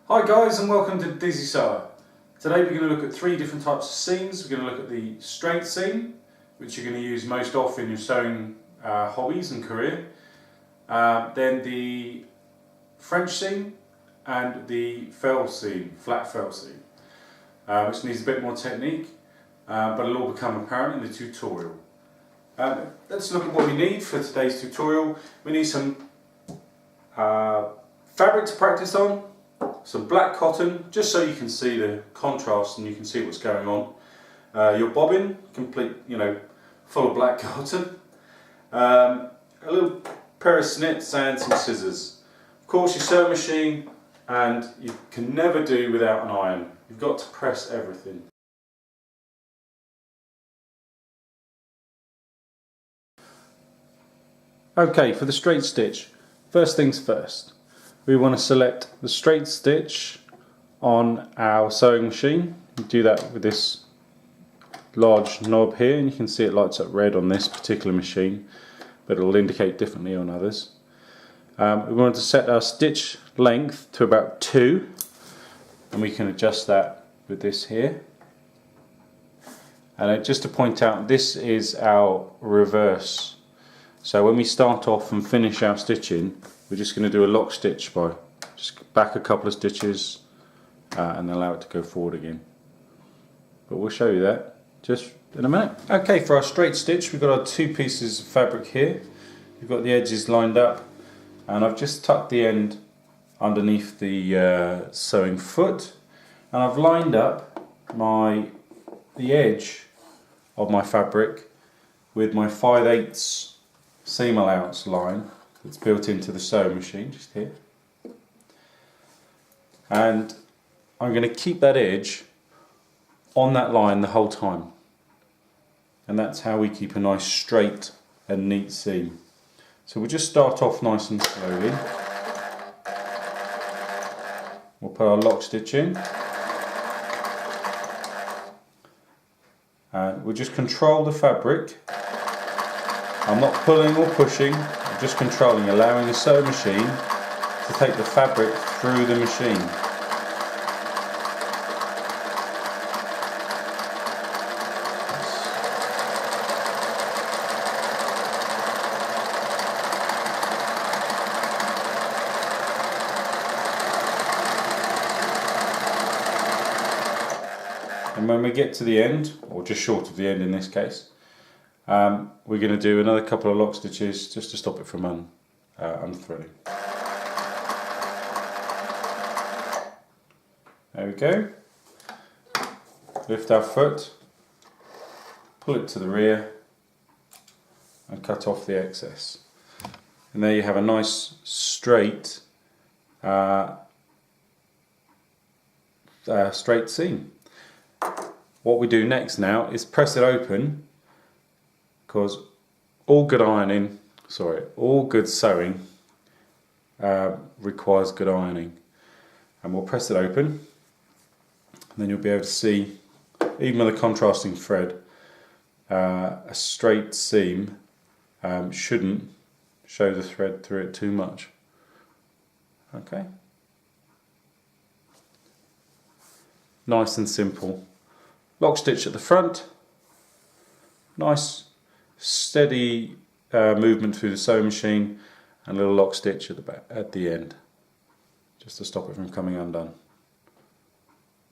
Hi guys, and welcome to Dizzy Sewer. Today we're going to look at three different types of seams. We're going to look at the straight seam, which you're going to use most often in your sewing hobbies and career. Then the French seam and the fell seam, flat fell seam, which needs a bit more technique, but it'll all become apparent in the tutorial. Let's look at what we need for today's tutorial. We need some fabric to practice on, some black cotton, just so you can see the contrast and you can see what's going on. Your bobbin, complete, full of black cotton. A little pair of snits and some scissors. Of course, your sewing machine, and you can never do without an iron. You've got to press everything. Okay, for the straight stitch, first things first. We want to select the straight stitch on our sewing machine. You do that with this large knob here, and you can see it lights up red on this particular machine, but it will indicate differently on others. We want to set our stitch length to about 2, and we can adjust that with this here. And just to point out, this is our reverse. So when we start off and finish our stitching, we're just going to do a lock stitch by just back a couple of stitches and allow it to go forward again. But we'll show you that just in a minute. Okay, for our straight stitch, we've got our 2 pieces of fabric here. We've got the edges lined up, and I've just tucked the end underneath the sewing foot, and I've lined up the edge of my fabric with my 5/8 seam allowance line that's built into the sewing machine, just here. And I'm going to keep that edge on that line the whole time. And that's how we keep a nice straight and neat seam. So we'll just start off nice and slowly. We'll put our lock stitch in. And we'll just control the fabric. I'm not pulling or pushing, I'm just controlling, allowing the sewing machine to take the fabric through the machine. And when we get to the end, or just short of the end in this case, we're going to do another couple of lock stitches just to stop it from unthreading. There we go. Lift our foot, pull it to the rear and cut off the excess. And there you have a nice straight straight seam. What we do next now is press it open, because all good sewing requires good ironing. And we'll press it open, and then you'll be able to see, even with a contrasting thread, a straight seam shouldn't show the thread through it too much. Okay? Nice and simple. Lock stitch at the front, nice steady movement through the sewing machine, and a little lock stitch at the back, at the end, just to stop it from coming undone.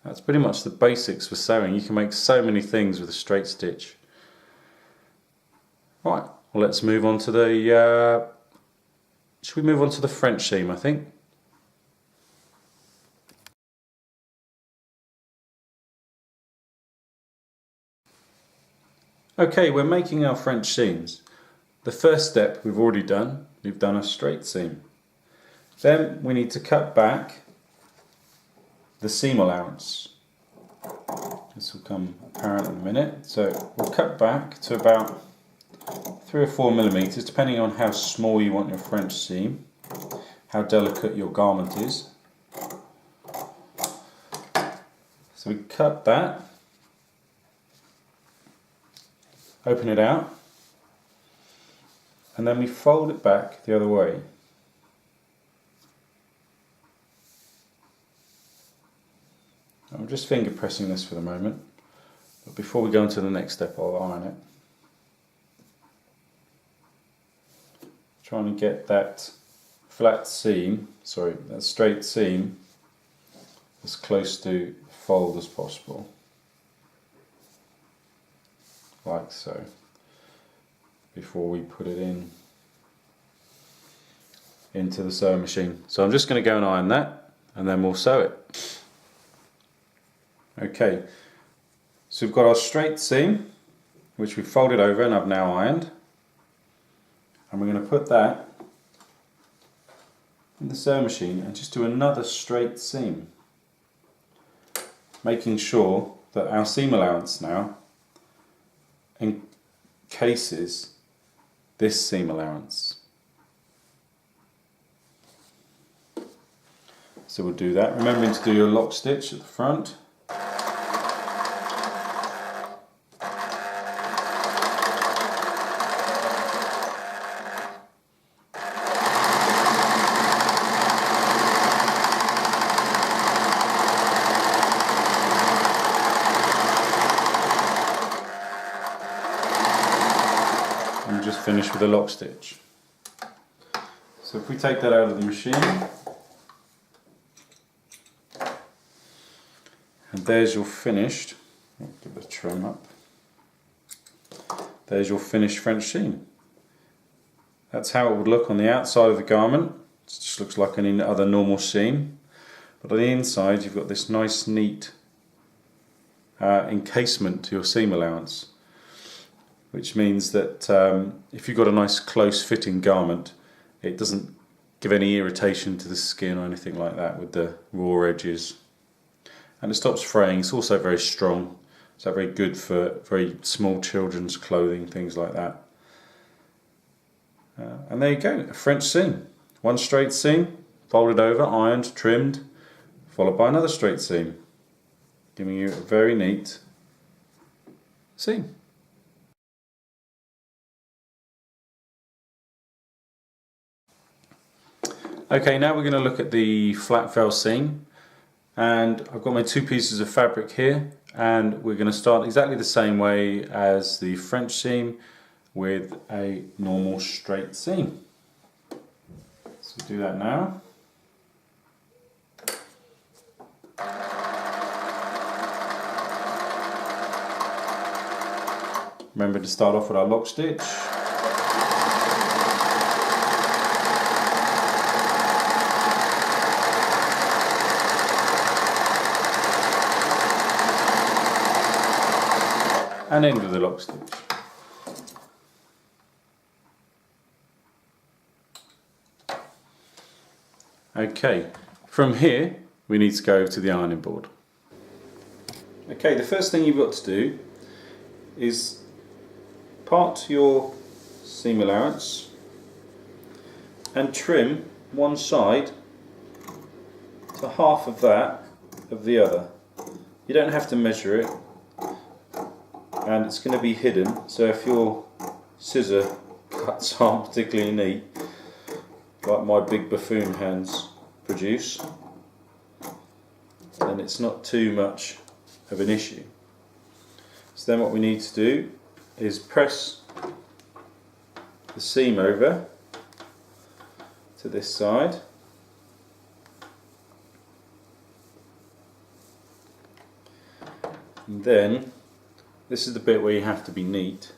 That's pretty much the basics for sewing. You can make so many things with a straight stitch. Right, well, let's move on to the should we move on to the French seam, I think? Okay, we're making our French seams. The first step we've already done. We've done a straight seam. Then we need to cut back the seam allowance. This will come apparent in a minute. So we'll cut back to about 3 or 4 millimeters, depending on how small you want your French seam, how delicate your garment is. So we cut that. Open it out, and then we fold it back the other way. just finger pressing this for the moment, but before we go on to the next step I'll iron it. Trying to get that flat seam, sorry, that straight seam as close to fold as possible, like so, before we put it into the sewing machine. So I'm just going to go and iron that and then we'll sew it. Okay, so we've got our straight seam which we've folded over and I've now ironed, and we're going to put that in the sewing machine and just do another straight seam, making sure that our seam allowance now encases this seam allowance. So we'll do that, remembering to do your lock stitch at the front. And just finish with a lock stitch. So if we take that out of the machine, and there's your finished, give the trim up, there's your finished French seam. That's how it would look on the outside of the garment. It just looks like any other normal seam, but on the inside you've got this nice neat encasement to your seam allowance, which means that if you've got a nice close fitting garment, it doesn't give any irritation to the skin or anything like that with the raw edges. And it stops fraying. It's also very strong, so very good for very small children's clothing, things like that. And there you go, a French seam. One straight seam, folded over, ironed, trimmed, followed by another straight seam, giving you a very neat seam. Okay, now we're going to look at the flat fell seam. And I've got my two pieces of fabric here, and we're going to start exactly the same way as the French seam with a normal straight seam. So do that now. Remember to start off with our lock stitch. And end with the lock stitch. Okay, from here we need to go to the ironing board. Okay, the first thing you've got to do is part your seam allowance and trim one side to half of that of the other. You don't have to measure it, and it's going to be hidden, so if your scissor cuts aren't particularly neat, like my big buffoon hands produce, then it's not too much of an issue. So then what we need to do is press the seam over to this side, and then this is the bit where you have to be neat.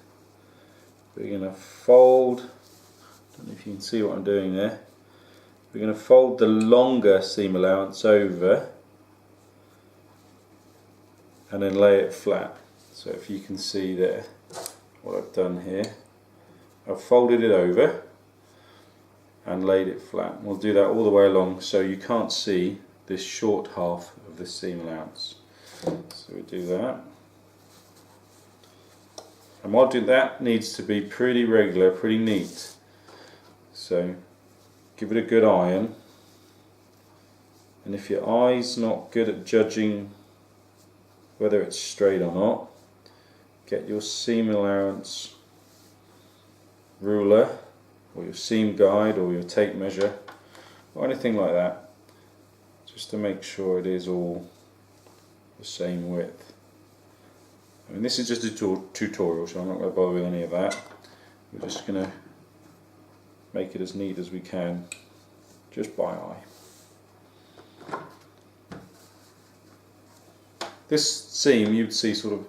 We're going to fold, I don't know if you can see what I'm doing there, we're going to fold the longer seam allowance over and then lay it flat. So if you can see there what I've done here, I've folded it over and laid it flat. We'll do that all the way along so you can't see this short half of the seam allowance. So we do that. And while doing that, needs to be pretty regular, pretty neat. So give it a good iron. And if your eye's not good at judging whether it's straight or not, get your seam allowance ruler or your seam guide or your tape measure or anything like that, just to make sure it is all the same width. I mean, this is just a tutorial, so I'm not going to bother with any of that. We're just going to make it as neat as we can, just by eye. This seam you'd see sort of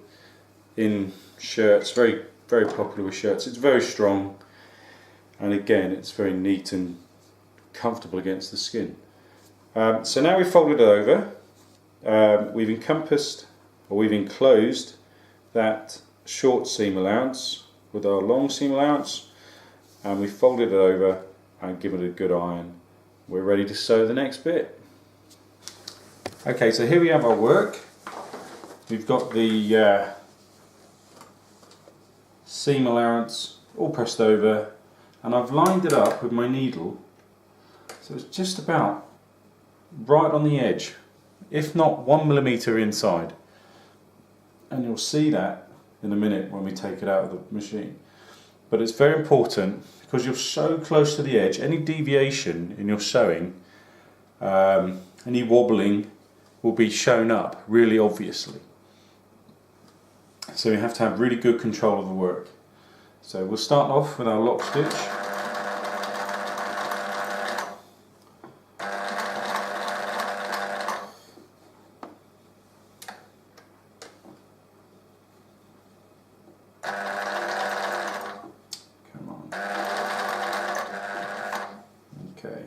in shirts, very popular with shirts. It's very strong, and again it's very neat and comfortable against the skin. So now we've folded it over, we've encompassed, or we've enclosed that short seam allowance with our long seam allowance, and we've folded it over and given it a good iron. We're ready to sew the next bit. Okay, so here we have our work. We've got the seam allowance all pressed over, and I've lined it up with my needle so it's just about right on the edge, if not 1 millimeter inside, and you'll see that in a minute when we take it out of the machine. But it's very important because you're so close to the edge, any deviation in your sewing, any wobbling will be shown up really obviously. So you have to have really good control of the work. So we'll start off with our lock stitch. Come on. Okay.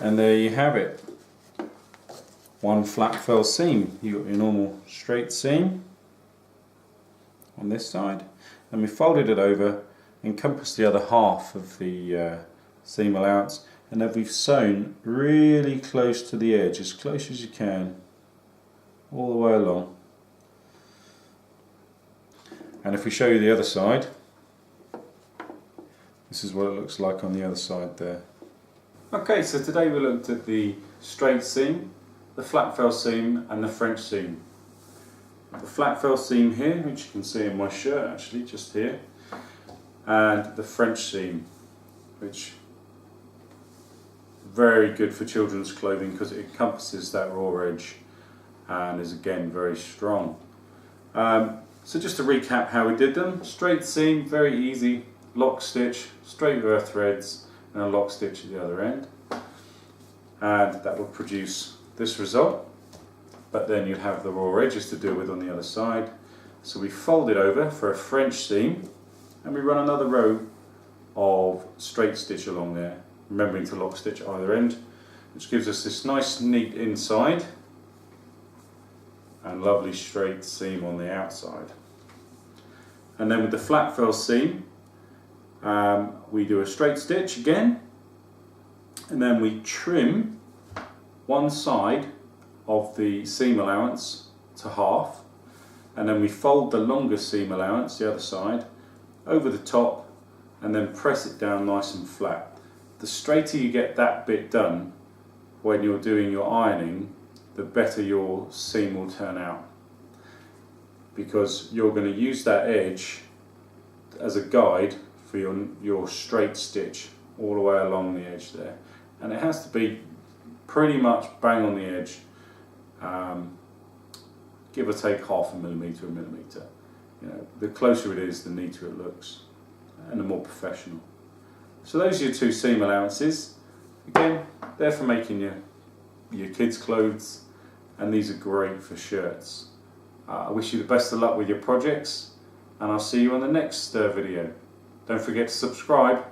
And there you have it, one flat fell seam. You've got your normal straight seam on this side, and we folded it over, encompassed the other half of the seam allowance, and then we've sewn really close to the edge, as close as you can, all the way along. And if we show you the other side, this is what it looks like on the other side there. Okay, so today we looked at the straight seam, the flat fell seam and the French seam. The flat fell seam here, which you can see in my shirt actually, just here, and the French seam, which is very good for children's clothing because it encompasses that raw edge and is again very strong. So just to recap how we did them: straight seam, very easy, lock stitch, straight with our threads, and a lock stitch at the other end, and that will produce this result. But then you'd have the raw edges to deal with on the other side. So we fold it over for a French seam, and we run another row of straight stitch along there, remembering to lock stitch either end, which gives us this nice neat inside and lovely straight seam on the outside. And then with the flat fell seam, we do a straight stitch again, and then we trim one side of the seam allowance to half, and then we fold the longer seam allowance, the other side, over the top, and then press it down nice and flat. The straighter you get that bit done when you're doing your ironing, the better your seam will turn out, because you're going to use that edge as a guide for your straight stitch all the way along the edge there, and it has to be pretty much bang on the edge, give or take half a millimetre, a millimetre. You know, the closer it is, the neater it looks and the more professional. So those are your two seam allowances. Again, they're for making your kids' clothes, and these are great for shirts. I wish you the best of luck with your projects, and I'll see you on the next video. Don't forget to subscribe.